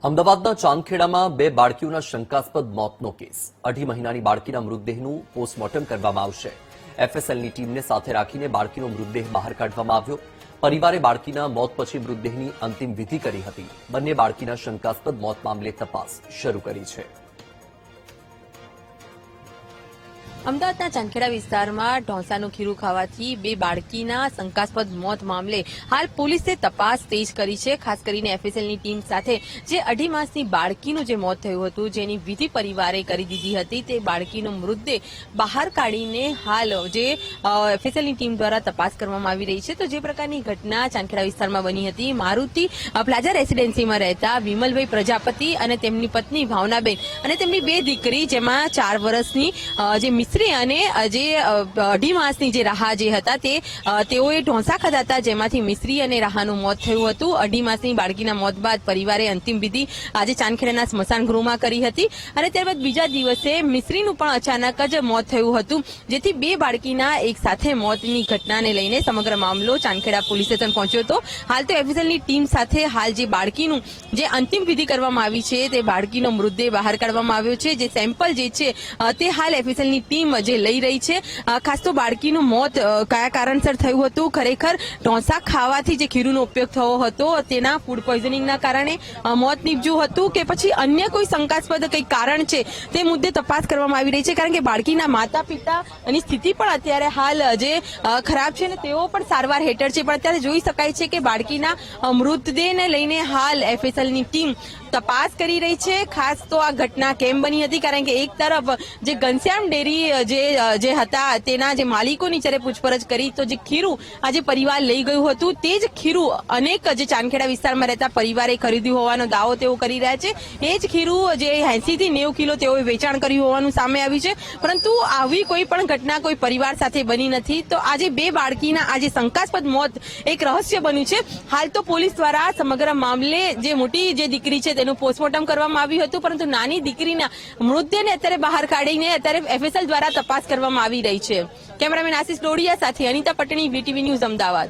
અમદાવાદના ચાંદખેડામાં બે બાળકીઓના શંકાસ્પદ મોતનો કેસ। 2.5 મહિનાની બાળકીના મૃતદેહનું પોસ્ટમોર્ટમ કરવામાં આવશે। એફએસએલની ટીમને સાથે રાખીને બાળકીનો મૃતદેહ બહાર કાઢવામાં આવ્યો। પરિવારે બાળકીના મોત પછી મૃતદેહની અંતિમ વિધિ કરી હતી। બંને બાળકીના શંકાસ્પદ મોત મામલે તપાસ શરૂ કરી છે। અમદાવાદના ચાંદખેડા વિસ્તારમાં ઢોસાનું ખીરું ખાવાથી બે બાળકીના શંકાસ્પદ મોત મામલે હાલ પોલીસે તપાસ તેજ કરી છે। ખાસ કરીને એફએસએલની ટીમ સાથે જે 2.5 માસની બાળકીનું જે મોત થયું હતું, જેની વિધિ પરિવારે કરી દીધી હતી, તે બાળકીનો મૃતદેહ બહાર કાઢીને હાલ જે એફએસએલની ટીમ દ્વારા તપાસ કરવામાં આવી રહી છે। તો જે પ્રકારની ઘટના ચાંદખેડા વિસ્તારમાં બની હતી, મારુતિ પ્લાઝા રેસીડેન્સીમાં રહેતા વિમલભાઈ પ્રજાપતિ અને તેમની પત્ની ભાવનાબેન અને તેમની બે દીકરી, જેમાં 4 વર્ષની જે મિસ્ત્રી અને જે 2.5 માસની જે રાહા જે હતા તેઓએ ઢોસા ખાધા હતા, જેમાંથી મિસ્ત્રી અને રાહાનું મોત થયું હતું। 2.5 માસની બાળકીના મોત બાદ પરિવારે અંતિમ વિધિ આજે ચાંદખેડાના સ્મશાન ગૃહમાં કરી હતી અને ત્યારબાદ બીજા દિવસે મિસ્ત્રીનું પણ અચાનક જ મોત થયું હતું, જેથી બે બાળકીના એક સાથે મોતની ઘટનાને લઈને સમગ્ર મામલો ચાંદખેડા પોલીસ સ્ટેશન પહોંચ્યો હતો। હાલ તો એફએસએલની ટીમ સાથે હાલ જે બાળકીનું જે અંતિમ વિધિ કરવામાં આવી છે, તે બાળકીનો મૃતદેહ બહાર કાઢવામાં આવ્યો છે। જે સેમ્પલ જે છે તે હાલ એફએસએલની ટીમ જે લઈ રહી છે। ખાસ તો બાળકીનું મોત કયા કારણસર થયું હતું, ખરેખર ઢોસા ખાવાથી જે ખીરુનો ઉપયોગ થયો હતો તેના ફૂડ પોઈઝનિંગના કારણે મોત નીપજ્યું હતું કે પછી અન્ય કોઈ શંકાસ્પદ કંઈ કારણ છે, તે મુદ્દે તપાસ કરવામાં આવી રહી છે। કારણ કે બાળકીના માતા પિતાની સ્થિતિ પણ અત્યારે હાલ જે ખરાબ છે ને તેઓ પણ સારવાર હેઠળ છે, પણ અત્યારે જોઈ શકાય છે કે બાળકીના મૃતદેહને લઈને હાલ એફએસએલની ટીમ તપાસ કરી રહી છે। ખાસ તો આ ઘટના કેમ બની હતી, કારણ કે એક તરફ જે ઘનશ્યામ ડેરી જે હતા તેના જે માલિકોની જ્યારે પૂછપરછ કરી તો જે ખીરું આજે પરિવાર લઈ ગયું હતું, તે જ ખીરું અનેક જે ચાંદખેડા વિસ્તારમાં રહેતા પરિવારે ખરીદ્યું હોવાનો દાવો તેઓ કરી રહ્યા છે। એ જ ખીરું જે 80 થી 90 કિલો તેઓએ વેચાણ કર્યું હોવાનું સામે આવ્યું છે, પરંતુ આવી કોઈ પણ ઘટના કોઈ પરિવાર સાથે બની નથી। તો આજે બે બાળકીના આજે શંકાસ્પદ મોત એક રહસ્ય બન્યું છે। હાલ તો પોલીસ દ્વારા સમગ્ર મામલે જે મોટી જે દીકરી છે તેનું પોસ્ટમોર્ટમ કરવામાં આવ્યું હતું, પરંતુ નાની દીકરીના મૃતદેહને અત્યારે બહાર કાઢીને અત્યારે એફએસએલ દ્વારા તપાસ કરવામાં આવી રહી છે। કેમેરામેન આશિષ ડોડિયા સાથે અનિતા પટણી, વીટીવી ન્યૂઝ, અમદાવાદ।